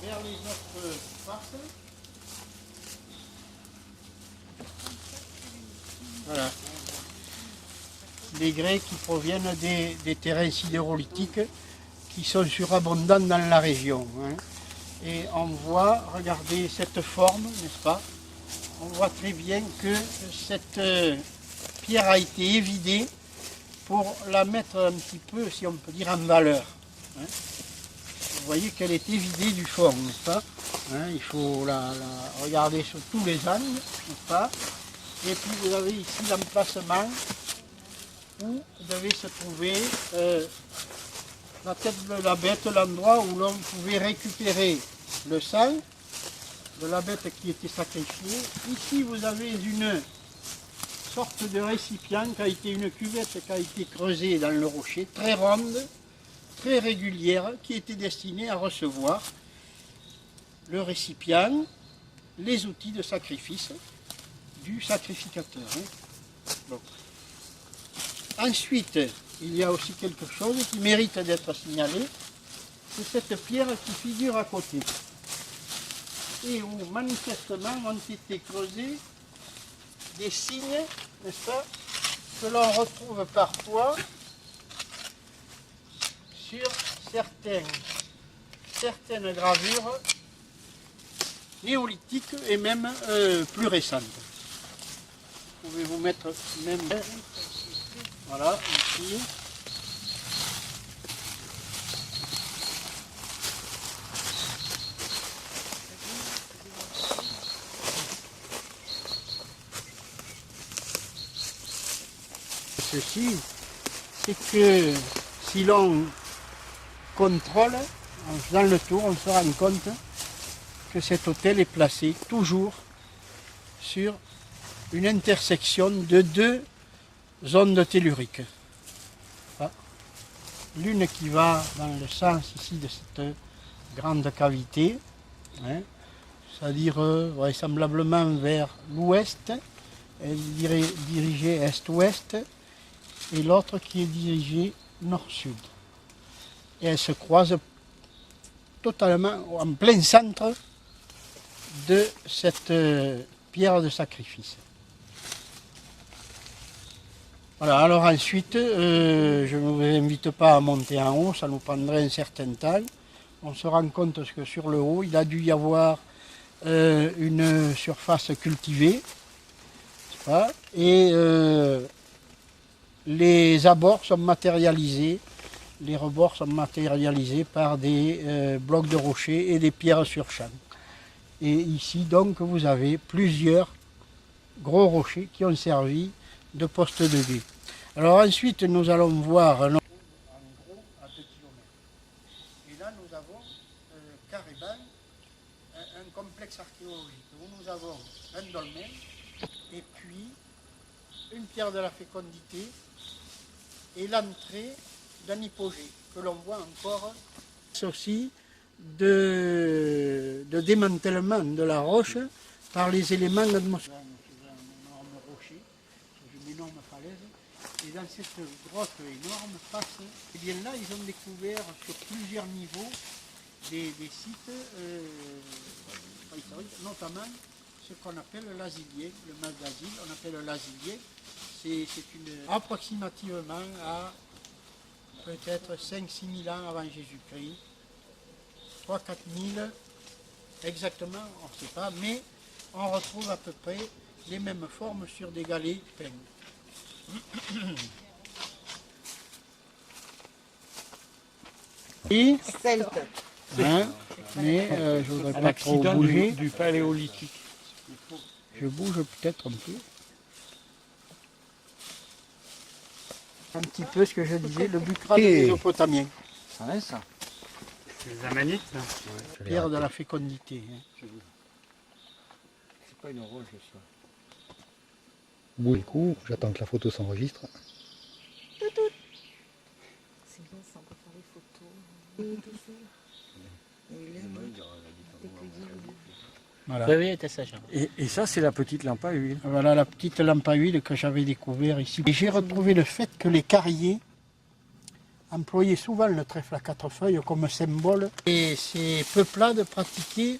vers les autres faces, voilà, des grès qui proviennent des terrains sidérolithiques qui sont surabondants dans la région. Hein. Et on voit, regardez cette forme, n'est-ce pas? On voit très bien que cette pierre a été évidée pour la mettre un petit peu, si on peut dire, en valeur. Hein. Vous voyez qu'elle est évidée du fond, n'est-ce pas? hein, il faut la regarder sur tous les angles, n'est-ce pas? Et puis vous avez ici l'emplacement où devait se trouver la tête de la bête, l'endroit où l'on pouvait récupérer le sang de la bête qui était sacrifiée. Ici vous avez une sorte de récipient qui a été une cuvette qui a été creusée dans le rocher, très ronde, très régulière, qui était destinée à recevoir le récipient, les outils de sacrifice du sacrificateur. Donc. Ensuite, il y a aussi quelque chose qui mérite d'être signalé, c'est cette pierre qui figure à côté, et où manifestement ont été creusés des signes, n'est-ce pas, que l'on retrouve parfois sur certaines gravures néolithiques et même plus récentes. Vous pouvez vous mettre même, voilà, ici. Ceci, c'est que si l'on contrôle, en faisant le tour, on se rend compte que cet autel est placé toujours sur une intersection de deux ondes telluriques. L'une qui va dans le sens ici de cette grande cavité, hein, c'est-à-dire vraisemblablement vers l'ouest, elle est dirigée est-ouest, et l'autre qui est dirigée nord-sud. Et elle se croise totalement en plein centre de cette pierre de sacrifice. Voilà, alors ensuite, je ne vous invite pas à monter en haut, ça nous prendrait un certain temps. On se rend compte que sur le haut, il a dû y avoir une surface cultivée, et les abords sont matérialisés, les rebords sont matérialisés par des blocs de rochers et des pierres sur champ. Et ici, donc, vous avez plusieurs gros rochers qui ont servi de poste de guet. Alors ensuite, nous allons voir en gros à 2 km. Et là, nous avons carrément un complexe archéologique où nous avons un dolmen et puis une pierre de la fécondité et l'entrée d'un hypogée que l'on voit encore. C'est aussi de démantèlement de la roche par les éléments atmosphériques. Un énorme rocher, une énorme falaise, et dans cette grotte énorme face, et bien là ils ont découvert sur plusieurs niveaux des sites historiques, notamment ce qu'on appelle l'Asilier, le mas d'Asile, on appelle l'Asilier, c'est approximativement à peut-être 5-6 000 ans avant Jésus-Christ, 3-4 000 exactement, on ne sait pas, mais on retrouve à peu près les mêmes formes sur des galets peints. Et, Celte. hein, mais je ne voudrais pas trop bouger. du paléolithique. Je bouge peut-être un peu. Un petit peu ce que je disais, le bucra mésopotamien. Ça va ça? Les amanites, là. Pierre de la fécondité. Hein. C'est pas une roche ça. Bout le coup, j'attends que la photo s'enregistre. C'est bien ça, on peut faire les photos. Tout seul. Et Voilà. Oui, était sage. Et ça, c'est la petite lampe à huile. Voilà la petite lampe à huile que j'avais découvert ici. Et j'ai retrouvé le fait que les carriers employaient souvent le trèfle à 4 feuilles comme symbole. Et ces peuplades pratiquaient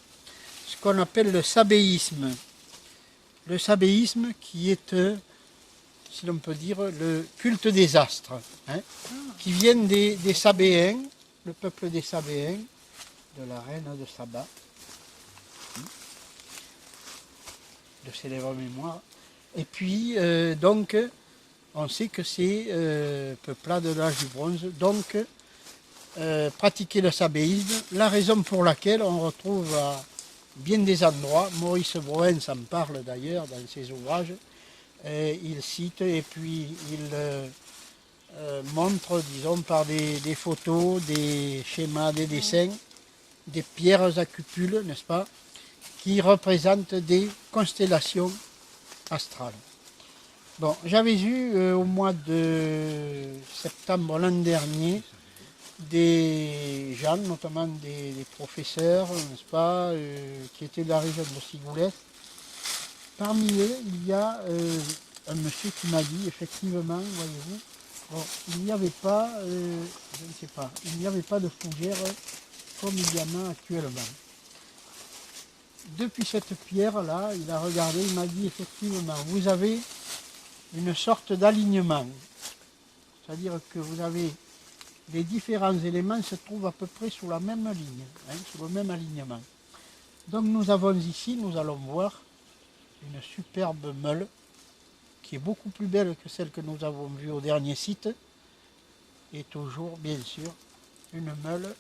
ce qu'on appelle le sabéisme. Le sabéisme qui est, si l'on peut dire, le culte des astres, hein, qui viennent des Sabéens, le peuple des Sabéens, de la reine de Saba, de célèbre mémoire. Et puis, donc, on sait que ces peuplades de l'âge du bronze, donc, pratiquaient le sabéisme, la raison pour laquelle on retrouve bien des endroits. Maurice Broen s'en parle d'ailleurs dans ses ouvrages. Il cite et puis il montre, disons, par des photos, des schémas, des dessins, des pierres à cupules, n'est-ce pas, qui représentent des constellations astrales. Bon, j'avais eu au mois de septembre l'an dernier des gens, notamment des professeurs, n'est-ce pas, qui étaient de la région de Sigoulet. Parmi eux, il y a un monsieur qui m'a dit, effectivement, voyez-vous, bon, il n'y avait pas, je ne sais pas, il n'y avait pas de fougère comme il y en a actuellement. Depuis cette pierre-là, il a regardé, il m'a dit, effectivement, vous avez une sorte d'alignement. C'est-à-dire que vous avez les différents éléments se trouvent à peu près sous la même ligne, hein, sous le même alignement. Donc nous avons ici, nous allons voir une superbe meule qui est beaucoup plus belle que celle que nous avons vue au dernier site et toujours bien sûr une meule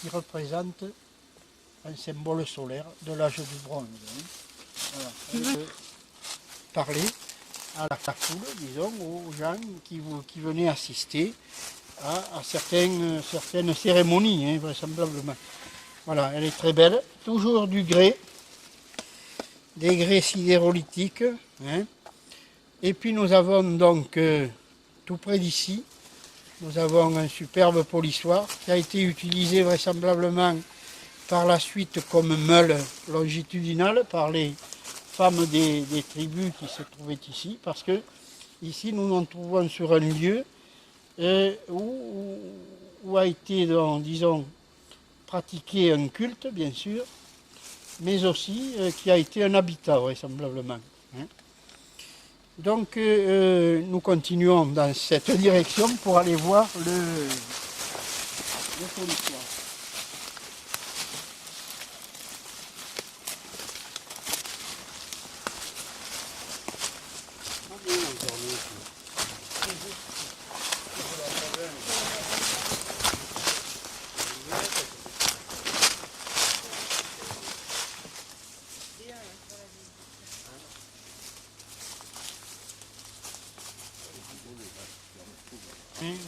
qui représente un symbole solaire de l'âge du bronze. Hein. Voilà. Je peux parler à la foule, disons, aux gens qui venaient assister à certaines cérémonies, hein, vraisemblablement. Voilà, elle est très belle, toujours du grès, des grès sidérolithiques. Hein. Et puis nous avons donc, tout près d'ici, nous avons un superbe polissoir qui a été utilisé vraisemblablement par la suite comme meule longitudinale par les femmes des tribus qui se trouvaient ici, parce que ici nous nous trouvons sur un lieu où a été, disons, pratiqué un culte, bien sûr, mais aussi qui a été un habitat, vraisemblablement. Hein. Donc, nous continuons dans cette direction pour aller voir le polissoir.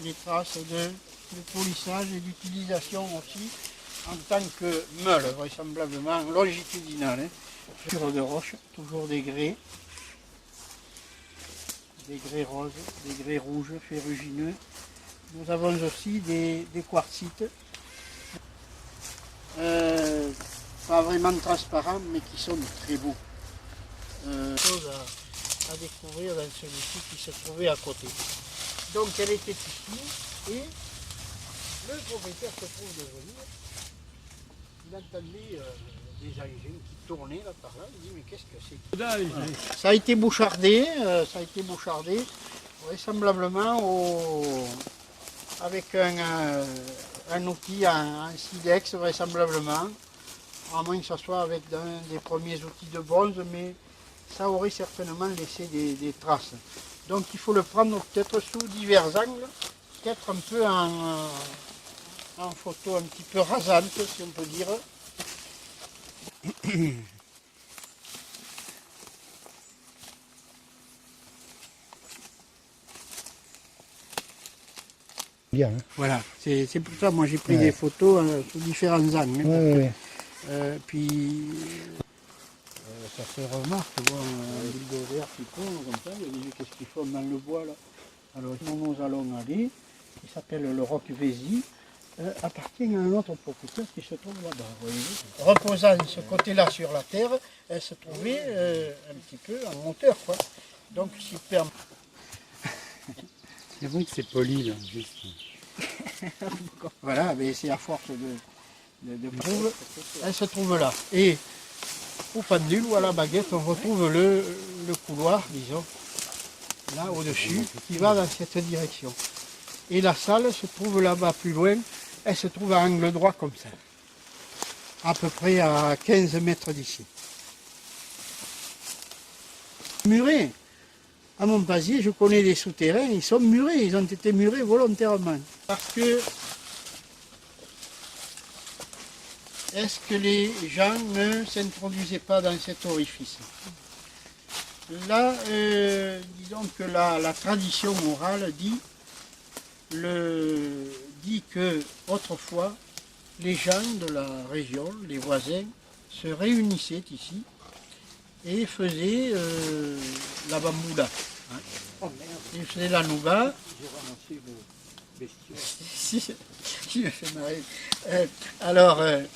Les traces de polissage et d'utilisation aussi en tant que meule, vraisemblablement longitudinale. Hein. Sur de roche, toujours des grès roses, des grès rouges, ferrugineux. Nous avons aussi des quartzites, pas vraiment transparents, mais qui sont très beaux. Chose à découvrir dans celui-ci qui se trouvait à côté. Donc elle était ici et le propriétaire se trouve de venir. Il entendait des engins qui tournaient là par là. Il dit mais qu'est-ce que c'est? Voilà. Ça a été bouchardé, vraisemblablement avec un outil en silex vraisemblablement, à moins que ce soit avec un des premiers outils de bronze, mais ça aurait certainement laissé des traces. Donc il faut le prendre peut-être sous divers angles, peut-être un peu en photo un petit peu rasante, si on peut dire. Bien, hein. Voilà, c'est pour ça moi j'ai pris des photos sous différents angles. Puis ça se remarque, tu vois, un bulldozer qui tourne comme ça, il y a des gens qu'est-ce qu'ils font dans le bois là. Alors nous allons aller, qui s'appelle le Roc Vézy, appartient à un autre propriétaire qui se trouve là-bas, voyez-vous. Reposant ce côté-là sur la terre, elle se trouvait un petit peu en hauteur, quoi. Donc super. C'est vrai que c'est poli là, juste. Voilà, mais c'est à force de prouve, elle se trouve là. Et au pendule ou à la baguette, on retrouve le couloir, disons, là au-dessus, qui va dans cette direction. Et la salle se trouve là-bas plus loin, elle se trouve à angle droit comme ça, à peu près à 15 mètres d'ici. Murés. À Montpazier, je connais des souterrains, ils sont murés, ils ont été murés volontairement. Parce que est-ce que les gens ne s'introduisaient pas dans cet orifice? Là, disons que la tradition orale dit que autrefois, les gens de la région, les voisins, se réunissaient ici et faisaient la bamboula. Hein. Ils faisaient la nouba. J'ai ramassé le bestiau. Il me fait marrer. Alors, ils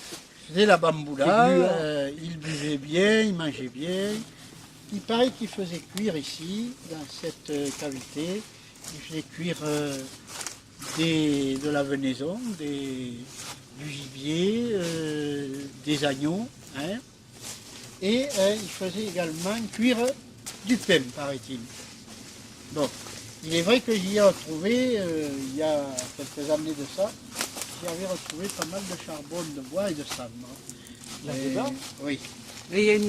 faisaient la bamboula, ils buvaient bien, ils mangeaient bien. Il paraît qu'ils faisaient cuire ici, dans cette cavité, ils faisaient cuire de la venaison, du gibier, des agneaux, hein, et ils faisaient également cuire du pain, paraît-il. Bon, il est vrai que j'y ai retrouvé, il y a quelques années de ça, j'y avais retrouvé pas mal de charbon, de bois et de sable. Là-dedans? Oui. Et il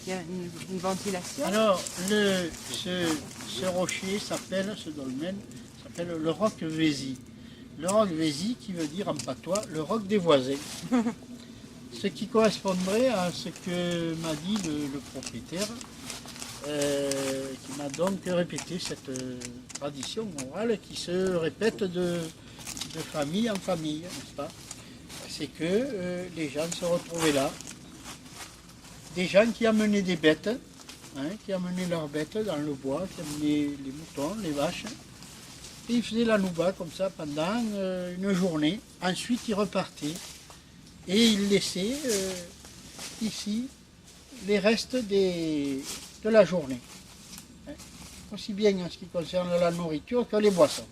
y a une ventilation. Alors, ce rocher s'appelle, ce dolmen, s'appelle le roc Vézi. Le roc Vézi qui veut dire en patois le roc des voisins. Ce qui correspondrait à ce que m'a dit le propriétaire, qui m'a donc répété cette tradition orale qui se répète de famille en famille, n'est-ce pas? C'est que les gens se retrouvaient là. Des gens qui amenaient des bêtes, hein, qui amenaient leurs bêtes dans le bois, qui amenaient les moutons, les vaches. Et ils faisaient la nouba comme ça pendant une journée. Ensuite, ils repartaient et ils laissaient ici les restes de la journée. Hein, aussi bien en ce qui concerne la nourriture que les boissons.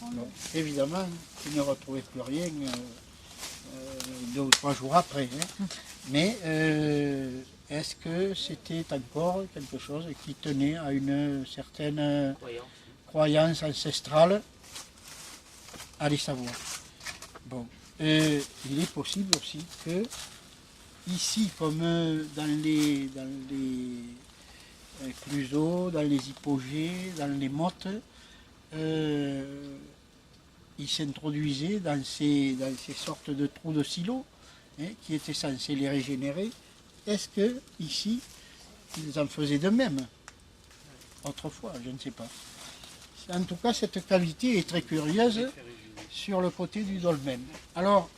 Bon, évidemment, ils ne retrouvaient plus rien 2 ou 3 jours après. Hein. Mais est-ce que c'était encore quelque chose qui tenait à une certaine croyance ancestrale? Allez savoir. Bon, il est possible aussi que ici, comme dans les cluseaux, dans les hypogées, dans les mottes, ils s'introduisaient dans ces sortes de trous de silos, hein, qui étaient censés les régénérer. Est-ce que ici, ils en faisaient de même? Autrefois, je ne sais pas. En tout cas, cette cavité est très curieuse sur le côté du dolmen. Alors,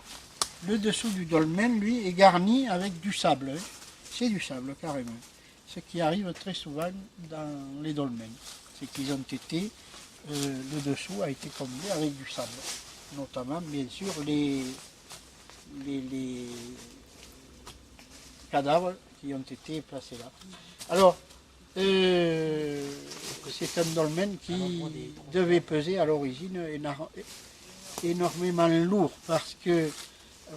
le dessous du dolmen, lui, est garni avec du sable. Hein. C'est du sable, carrément. Ce qui arrive très souvent dans les dolmens. C'est qu'ils ont été... le dessous a été comblé avec du sable, notamment bien sûr les cadavres qui ont été placés là. Alors, c'est un dolmen qui devait peser à l'origine énormément lourd parce que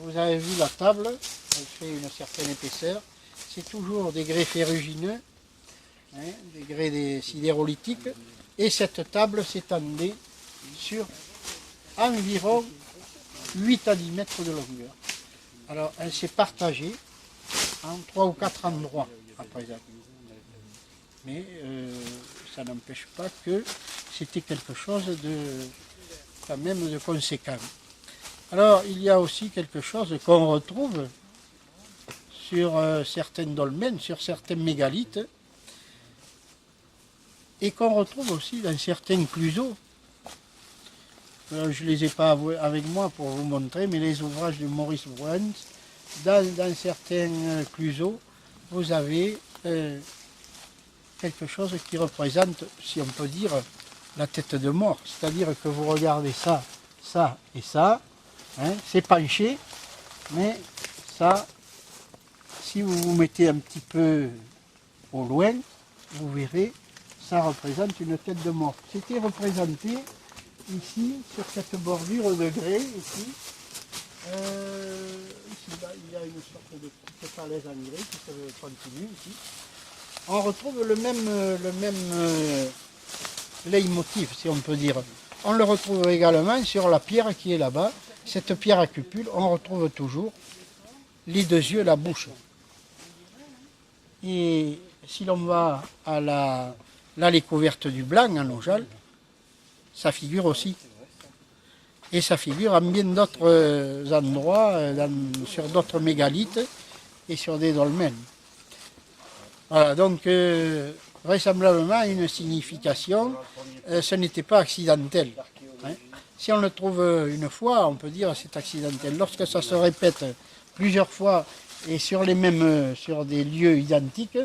vous avez vu la table, elle fait une certaine épaisseur, c'est toujours des grès ferrugineux, hein, des grès sidérolithiques. Et cette table s'étendait sur environ 8 à 10 mètres de longueur. Alors elle s'est partagée en 3 ou 4 endroits à présent. Mais ça n'empêche pas que c'était quelque chose de quand même de conséquent. Alors il y a aussi quelque chose qu'on retrouve sur certains dolmens, sur certains mégalithes, et qu'on retrouve aussi dans certains cluseaux. Je ne les ai pas avec moi pour vous montrer, mais les ouvrages de Maurice Bruens, dans certains cluseaux, vous avez quelque chose qui représente, si on peut dire, la tête de mort. C'est-à-dire que vous regardez ça, ça et ça, hein, c'est penché, mais ça, si vous vous mettez un petit peu au loin, vous verrez, ça représente une tête de mort. C'était représenté ici, sur cette bordure de grès, ici. Ici, là, il y a une sorte de petite falaise en grès qui se continue ici. On retrouve le même leitmotiv, si on peut dire. On le retrouve également sur la pierre qui est là-bas. Cette pierre à cupule, on retrouve toujours les 2 yeux, la bouche. Et si l'on va à l'allée couverte du Blanc, à Nogel, ça figure aussi. Et ça figure en bien d'autres endroits, sur d'autres mégalithes et sur des dolmens. Voilà, donc vraisemblablement une signification, ce n'était pas accidentel. Hein. Si on le trouve une fois, on peut dire que c'est accidentel. Lorsque ça se répète plusieurs fois et sur des lieux identiques,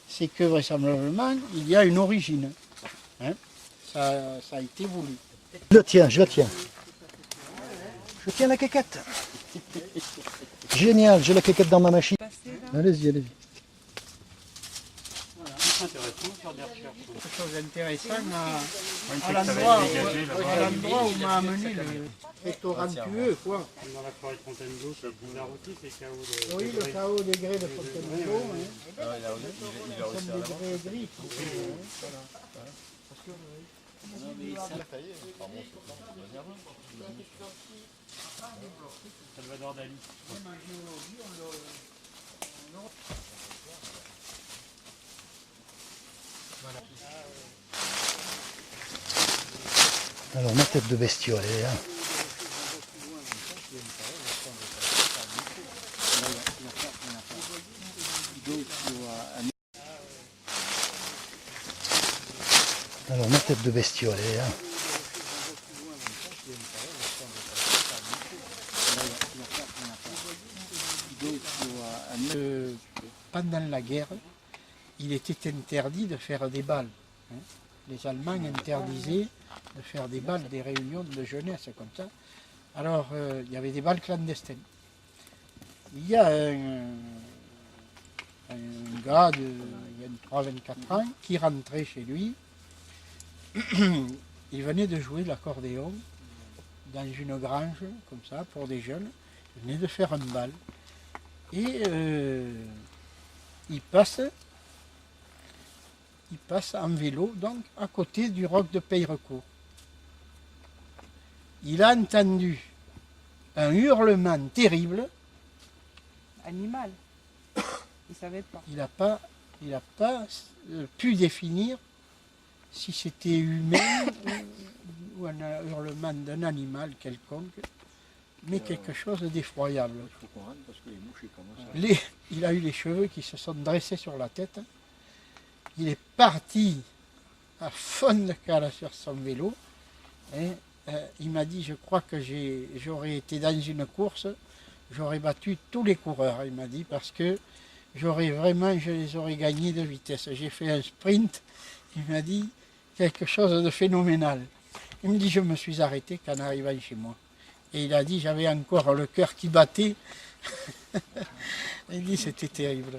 c'est que vraisemblablement il y a une origine. Hein. Ça a été voulu. Je la tiens, je la tiens. Je tiens la quéquette. Génial, j'ai la quéquette dans ma machine. Allez-y, allez-y. C'est intéressant de faire des recherches. Quelque chose d'intéressant à l'endroit où m'a amené le restaurant-tueux, quoi. Dans la forêt de Fontainebleau, c'est bizarre aussi, c'est chaos de... Oui, le chaos des grès de Fontainebleau. Hein. Ce sont des grès gris. Salvador Dali. Alors ma tête de bestiole, elle est là. Alors ma tête de bestiole, elle est là. Pendant la guerre, il était interdit de faire des bals. Hein. Les Allemands interdisaient de faire des bals, des réunions de jeunesse comme ça. Alors, il y avait des bals clandestins. Il y a un gars de 23-24 ans qui rentrait chez lui. Il venait de jouer de l'accordéon dans une grange, comme ça, pour des jeunes. Il venait de faire un bal. Et il passe en vélo, donc à côté du roc de Peyrecourt. Il a entendu un hurlement terrible. Animal. Il savait pas. Il n'a pas pu définir si c'était humain ou un hurlement d'un animal quelconque, mais quelque chose d'effroyable. Il a eu les cheveux qui se sont dressés sur la tête. Il est parti à fond de cale sur son vélo. Et, il m'a dit, je crois que j'aurais été dans une course, j'aurais battu tous les coureurs, il m'a dit, parce que je les aurais gagnés de vitesse. J'ai fait un sprint, il m'a dit, quelque chose de phénoménal. Il me dit, je me suis arrêté qu'en arrivant chez moi. Et il a dit, j'avais encore le cœur qui battait. Il dit, c'était terrible.